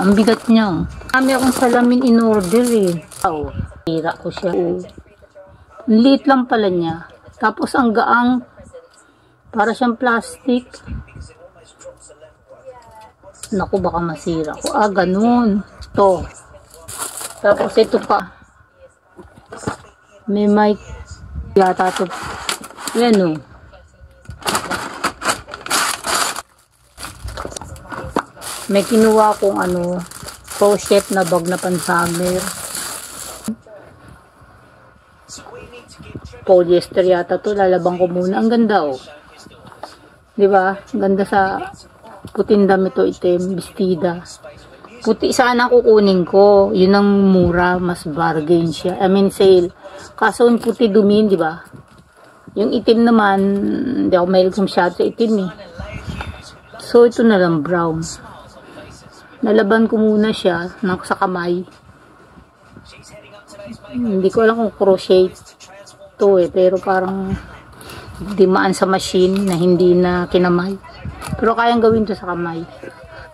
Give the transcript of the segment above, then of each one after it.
Ang bigat niya. Kami akong salamin in order eh. Oh, tira ko siya. Oh. Liit lang pala niya. Tapos ang gaang, para siyang plastic. Naku, baka masira ko. Ah, ganun. Ito. Tapos ito pa. May mic. Yata ito. Yan o. May kinuha akong ano, crochet na bag na pan-summer. Polyester yata to. Lalabang ko muna. Ang ganda oh. Diba? Ang ganda sa puting damit to, itim, bestida. Puti sana kukunin ko. Yun ang mura, mas bargain siya. I mean sale. Kaso yung puti dumin, di ba? Yung itim naman, hindi ako mahilig masyado sa itim eh. So ito na lang brown. Nalaban ko muna siya sa kamay. Hindi ko alam kung crochet to eh, pero parang dimaan sa machine na hindi na kinamay. Pero kayang gawin to sa kamay.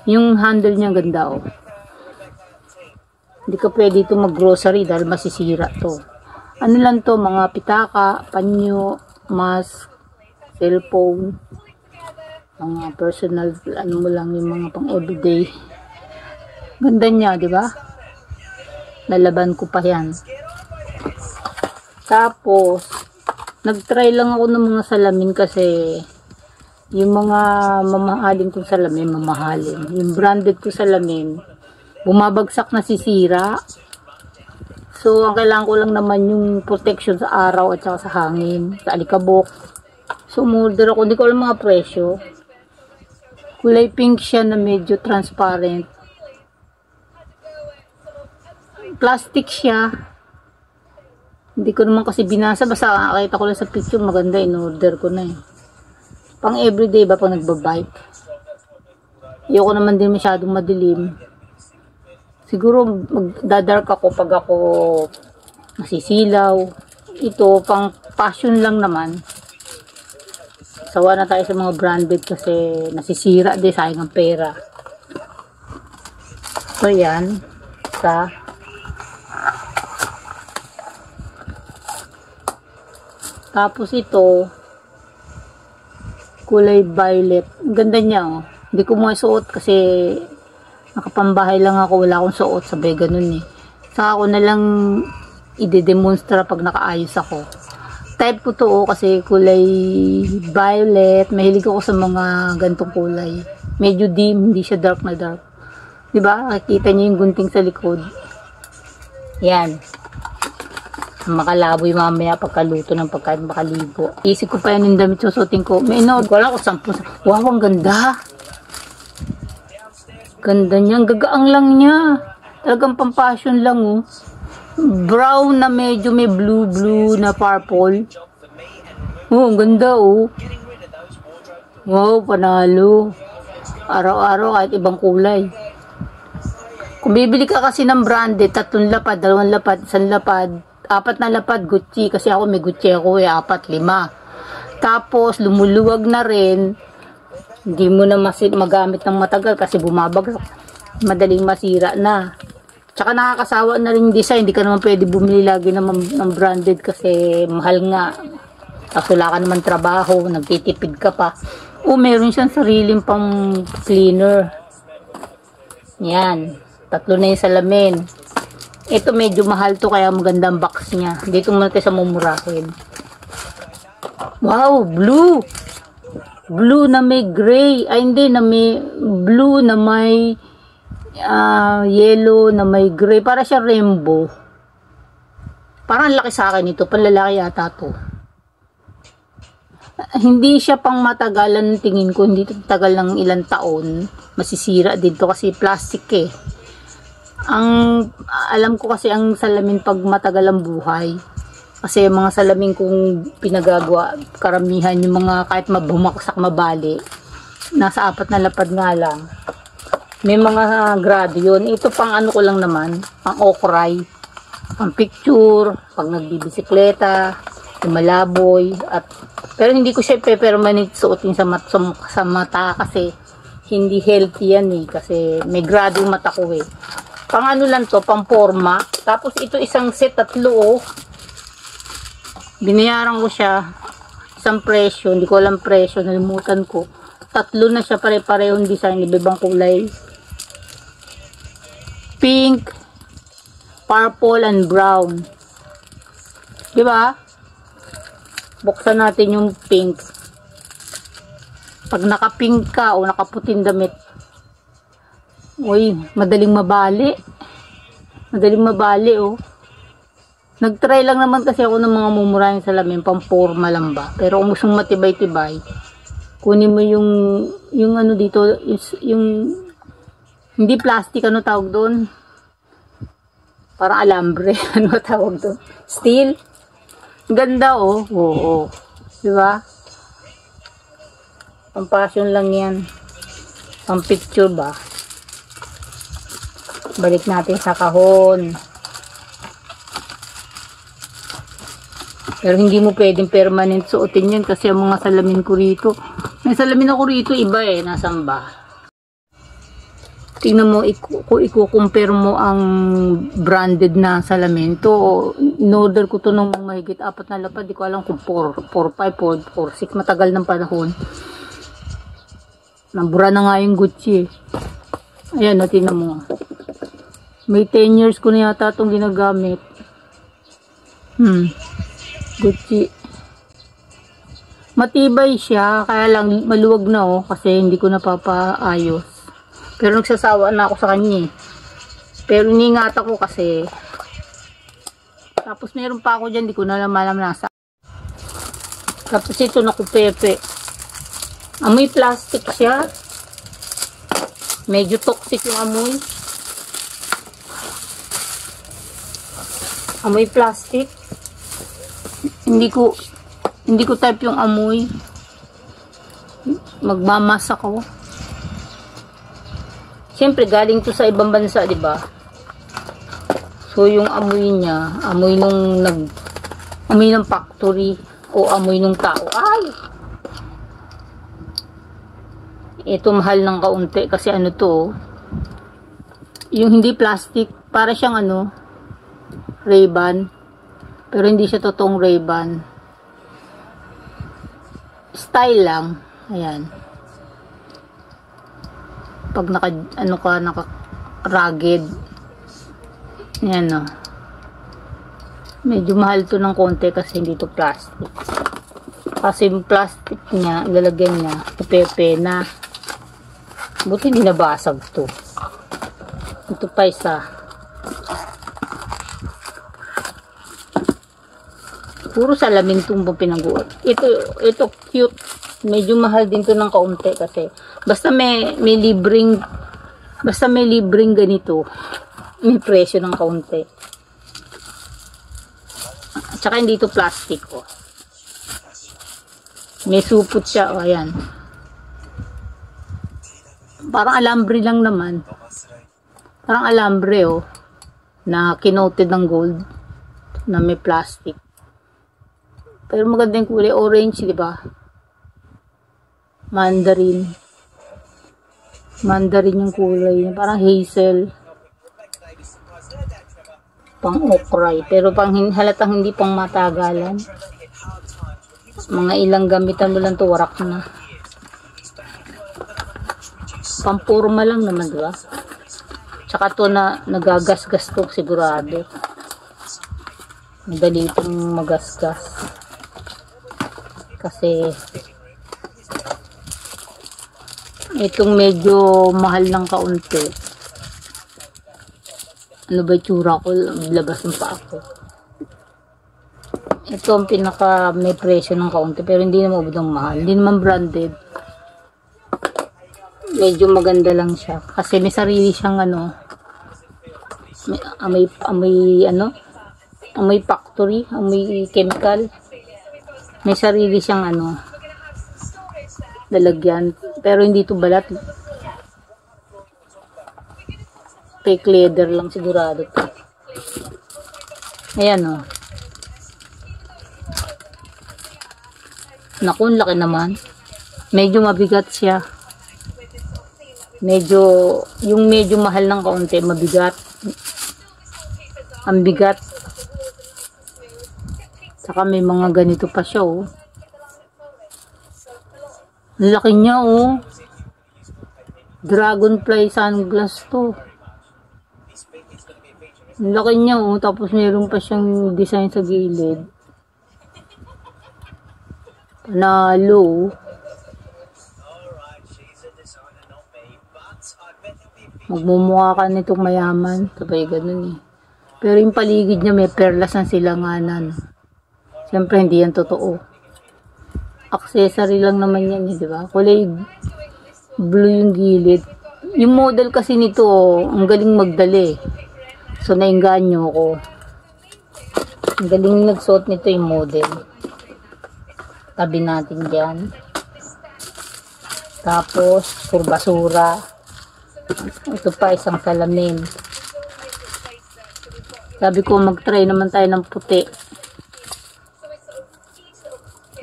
Yung handle niya ganda oh. Hindi ka pwede ito mag-grocery dahil masisira to. Ano lang to, mga pitaka, panyo, mask, cellphone, mga personal, ano mo lang, yung mga pang everyday. Ganda niya, di ba? Nalaban ko pa yan. Tapos, nag-try lang ako ng mga salamin kasi yung mga mamahalin kong salamin, mamahalin. Yung branded ko salamin, bumabagsak na sisira. So, ang kailangan ko lang naman yung protection sa araw at saka sa hangin, sa alikabok. So, umorder ako. Hindi ko alam mga presyo. Kulay pink siya na medyo transparent. Plastic siya. Hindi ko naman kasi binasa. Basta nakakita ko lang sa picture. Maganda. In-order ko na eh. Pang everyday ba pang nagbabike? Ayoko naman din masyadong madilim. Siguro magdadark ako pag ako nasisilaw. Ito pang fashion lang naman. Sawa na tayo sa mga branded kasi nasisira din, sayang ang pera. So yan. Tapos ito kulay violet. Ang ganda niya oh. Hindi ko mo isuot kasi nakapambahay lang ako, wala akong suot, sabay ganun eh. Saka ako na lang i-demonstra pag nakaayos ako. Type ko to oh, kasi kulay violet. Mahilig ako sa mga gantong kulay. Medyo dim, hindi siya dark na dark. Diba? Nakikita niyo yung gunting sa likod. Yan. Makalaboy mamaya pagkaluto ng pagkain, makalibo. Isip ko pa yan yung damit susutin ko. May inood ko lang kung 10. Wow, ang ganda. Ganda niya. Ang gagaang lang niya. Talagang pampasyon lang oh. Brown na medyo may blue na purple. Oh, ang ganda oh. Wow, panalo. Araw-araw kahit ibang kulay. Kung bibili ka kasi ng branded, 3 lapad, 2 lapad, 1 lapad, 4 na lapad, Gucci. Kasi ako may Gucci ako 4, 5. Tapos, lumuluwag na rin. Hindi mo na magamit ng matagal kasi bumabagsak. Madaling masira na. Tsaka nakakasawa na rin yung design. Hindi ka naman pwede bumili lagi ng branded kasi mahal nga. Tapos wala ka naman trabaho. Nagtitipid ka pa. O, meron siyang sariling pang cleaner. Yan. 3 na yung salamin. Ito medyo mahal to kaya magandang box niya. Dito muna tayo sa mumurahin. Wow, blue. Blue na may gray. Ay hindi, na may blue na may yellow na may gray. Para siya rainbow. Parang laki sa akin ito. Panlalaki yata to. Hindi siya pang matagalan tingin ko. Hindi tagal ng ilang taon. Masisira dito kasi plastic eh. Alam ko kasi ang salamin pag matagal ang buhay. Kasi mga salamin kong pinagagawa, karamihan yung mga kahit mabumaksak mabali, nasa 4 na lapad nga lang. May mga grado yun. Ito pang ano ko lang naman, pang okray, pang picture, pag nagbibisikleta, lumalaboy, pero hindi ko siya permanent suotin sa mata kasi hindi healthy yan eh. Kasi may grado yung mata ko eh. Pang ano lang to, pang forma. Tapos ito isang set, 3 oh. Binayaran ko siya. Isang presyo, hindi ko alam presyo, nalimutan ko. 3 na siya, pare-parehong design, ibang kulay. Pink, purple, and brown. Diba? Buksan natin yung pink. Pag naka-pink ka o nakaputing damit, uy, madaling mabali. Madaling mabali, oh. Nag-try lang naman kasi ako ng mga mumurahing salamin, pang-forma lang ba. Pero kung gusto matibay-tibay, kunin mo yung ano dito, yung hindi plastic, ano tawag doon? Parang alambre, ano tawag doon? Steel. Ganda, oh. Oo. Diba? Pang-fashion lang yan. Pang-picture ba? Balik natin sa kahon. Pero hindi mo pwedeng permanent suotin yan kasi ang mga salamin ko rito. May salamin ako rito, iba eh. Nasaan ba? Tingnan mo, kung i-compare mo ang branded na salamin. To, in-order ko to nung mahigit 4 na lapad. Di ko alam kung 4, 5, 4, 6. Matagal ng panahon. Nabura na nga yung Gucci eh. Ayan, tingnan mo. May 10 years ko na yata itong ginagamit. Gucci. Matibay siya, kaya lang maluwag na oh, kasi hindi ko napapaayos. Pero nagsasawa na ako sa kanya eh. Pero niingatan ko kasi. Tapos meron pa ako dyan, di ko na alam nasa. Tapos ito nakupepe. Amoy plastic siya. Medyo toxic yung amoy. Amoy plastic. Hindi ko type yung amoy. Magmamas ako. Siyempre galing to sa ibang bansa, 'di ba? So yung amoy niya, amoy ng factory o amoy ng tao. Ay. Ito mahal ng kaunti kasi ano to, yung hindi plastic, para siyang ano, Ray-Ban. Pero hindi siya totoong Ray-Ban. Style lang. Ayan. Pag naka rugged. Ayan o. Medyo mahal to ng konti kasi hindi to plastic. Kasi yung plastic niya, ilalagyan niya, pepe na. Buti hindi nabasag to. Ito pa isa. Puro salamin itong pinag-uot. Ito cute. Medyo mahal din to ng kaunti kasi basta may libreng ganito, may presyo ng kaunti. At saka hindi to plastic oh. May supot siya oh, ayan. Parang alambre lang naman. Parang alambre oh, na kinoted ng gold na may plastic. Pero maganda yung kulay orange, di ba? Mandarin. Mandarin yung kulay niya. Parang hazel. Pang okray. Pero halatang hindi pang matagalan. Mga ilang gamitan mo lang to, warak na. Pampurma lang naman, di ba? Tsaka to na nagagasgas to, sigurado. Madali itong magasgas. Kasi itong medyo mahal ng kaunti. Ano ba itsura ko? Labas ng pa ako. Ito ang pinaka may presyo ng kaunti pero hindi naman ubod ng mahal. Hindi naman branded. Medyo maganda lang siya. Kasi may sarili siyang ano, amoy factory, amoy chemical. May sarili siyang ano, lalagyan. Pero hindi ito balat. Fake leather lang sigurado ito. Ayan o. Naku, laki naman. Medyo mabigat siya. Medyo, yung medyo mahal ng kaunti, mabigat. Ang bigat. Saka may mga ganito pa siya, oh. Ang laki niya, oh. Dragonfly sunglass to. Ang laki niya, oh. Tapos meron pa siyang design sa gilid. Panalo. Magmumukha ka nitong mayaman. Sabay ganun eh. Pero yung paligid niya may perlas ng silanganan. Siyempre hindi yan totoo. Accessory lang naman yan eh, di ba? Kulay blue yung gilid. Yung model kasi nito, oh, ang galing magdali. So nainganyo ko. Ang galing nagsuot nito yung model. Tabi natin dyan. Tapos, pur basura. Ito pa, isang salamin. Sabi ko, mag-try naman tayo ng puti.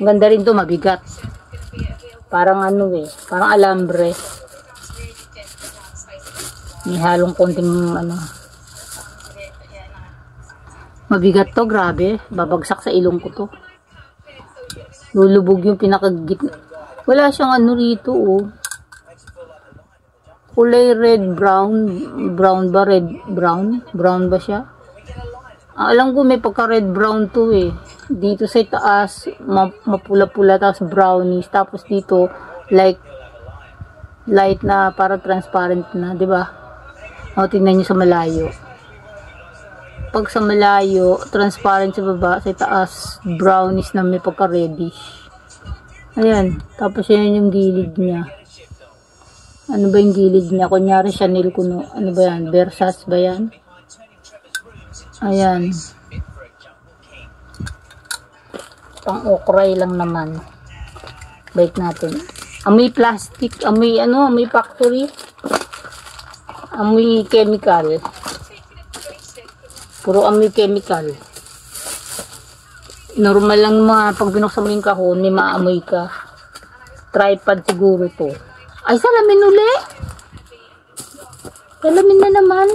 Ang ganda rin to, mabigat. Parang ano eh, parang alambre. May halong konting ano. Mabigat to, grabe. Babagsak sa ilong ko to. Lulubog yung pinakagitna. Wala siyang ano rito, oh. Kulay red, brown. Brown ba? Red, brown? Brown ba siya? Alam ko may pagka red, brown to eh. Dito sa taas, mapula-pula, tapos brownish. Tapos dito, light na, para transparent na, di ba? O, tingnan nyo sa malayo. Pag sa malayo, transparent sa baba, sa taas, brownish na may pagka-reddish. Ayan, tapos yan yung gilid niya. Ano ba yung gilid niya? Kunyari Chanel kuno. Ano ba yan? Versace ba yan? Ayan. Pang-okray lang naman. Bait natin. Amoy plastic. Amoy ano? Amoy factory. Amoy chemical. Puro amoy chemical. Normal lang mga pag binuksan mo yung kahon, may maamoy ka. Tripod siguro to. Ay, salamin uli. Salamin na naman.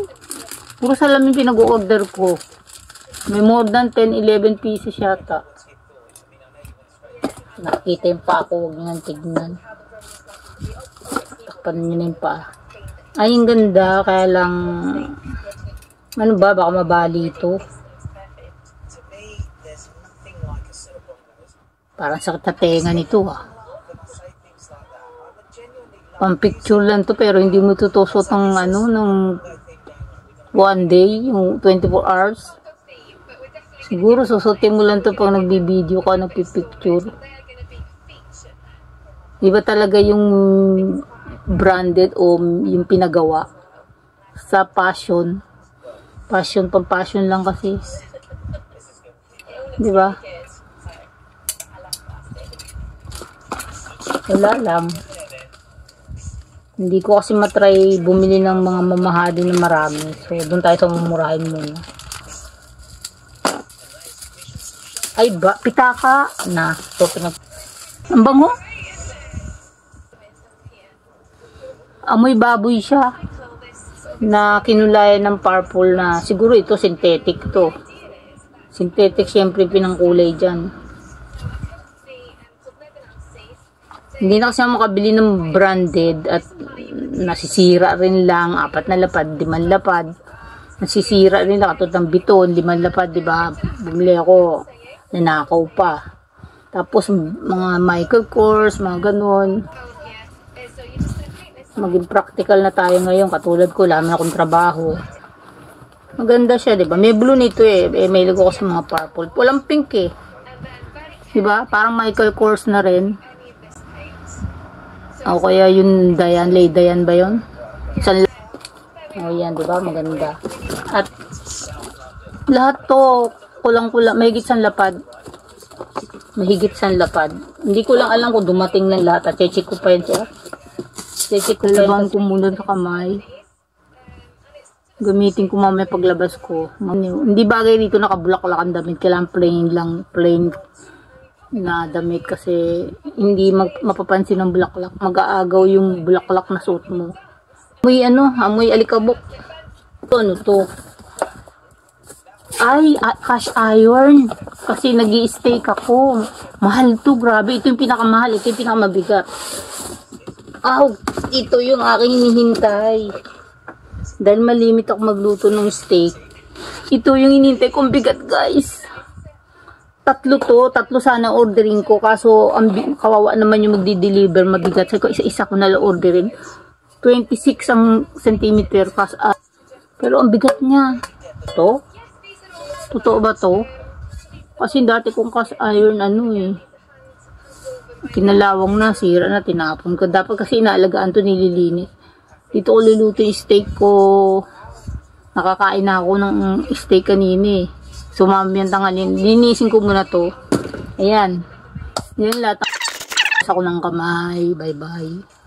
Puro salamin pinag-order ko. May more than 10-11 pieces yata. Nakita yung pa ako. Huwag nyo tignan. Takpan nyo na yung pa. Ay, yung ganda. Kaya lang, ano ba? Baka mabali ito. Parang sakit na tenga nito, ah. Pang-picture lang to, pero hindi mo tutusot ng ano, ng one day, yung 24 hours. Siguro susutin mo lang to pag nagbibideo ka, nagpipicture. Iba talaga yung branded o yung pinagawa sa passion. Passion, pang-passion lang kasi. Di ba? Wala lang. Hindi ko kasi matry bumili ng mga mamahali na marami. So, doon tayo sa mamurahin muna. Ay ba? Pitaka na. So, ang bango? Amoy baboy siya. Na kinulayan ng purple na. Siguro ito synthetic to. Synthetic syempre pinangkulay dyan. Hindi na kasi makabili ng branded at nasisira rin lang, 4 na lapad, 5 lapad. Nasisira rin lang, katulad ng biton, 5 lapad, di ba? Bumili ako, nanakaw pa. Tapos mga Michael Kors, mga ganun. Maging practical na tayo ngayon, katulad ko, wala na akong trabaho. Maganda siya, di ba? May blue nito eh, may ligo ko sa mga purple. Walang pink eh. Di ba? Parang Michael Kors na rin. O kaya yung Dayan, Lay Dayan ba yun? O yan, diba? Maganda. At lahat to, kulang-kulang, mahigit sa lapad. Mahigit sa lapad. Hindi ko lang alam kung dumating ng lahat. At check ko pa yun siya. Check ko pa yun. Ko muna sa kamay. Gamitin ko mamaya paglabas ko. Hindi bagay dito nakabulaklak ang damit. Kailangan plain lang, plain na damit kasi hindi mapapansin ng bulaklak. Mag-aagaw yung bulaklak na suot mo. Amoy alikabok. Ano to? Ay, cash iron. Kasi nag-i-steak ako. Mahal to, grabe. Ito yung pinakamahal. Ito yung pinakamabigat. Ito yung aking hinihintay. Dahil malimit ako magluto ng steak. Ito yung hinihintay kong bigat, guys. Tatlo sana ordering ko. Kaso, kawawa naman yung magdi-deliver. Mabigat. Sabi ko, isa-isa ko na orderin. 26 ang centimeter. Pero ang bigat niya. Ito? Totoo ba to? Kasi dati kong cast iron kinalawang na, sira na, tinapon ko. Dapat kasi inaalagaan to, nililinis. Dito ko luluto yung steak ko. Nakakain na ako ng steak kanina. Sumami ang tangalin. Linisin ko muna to. Ayan. Yan lahat. Ako ng kamay. Bye bye.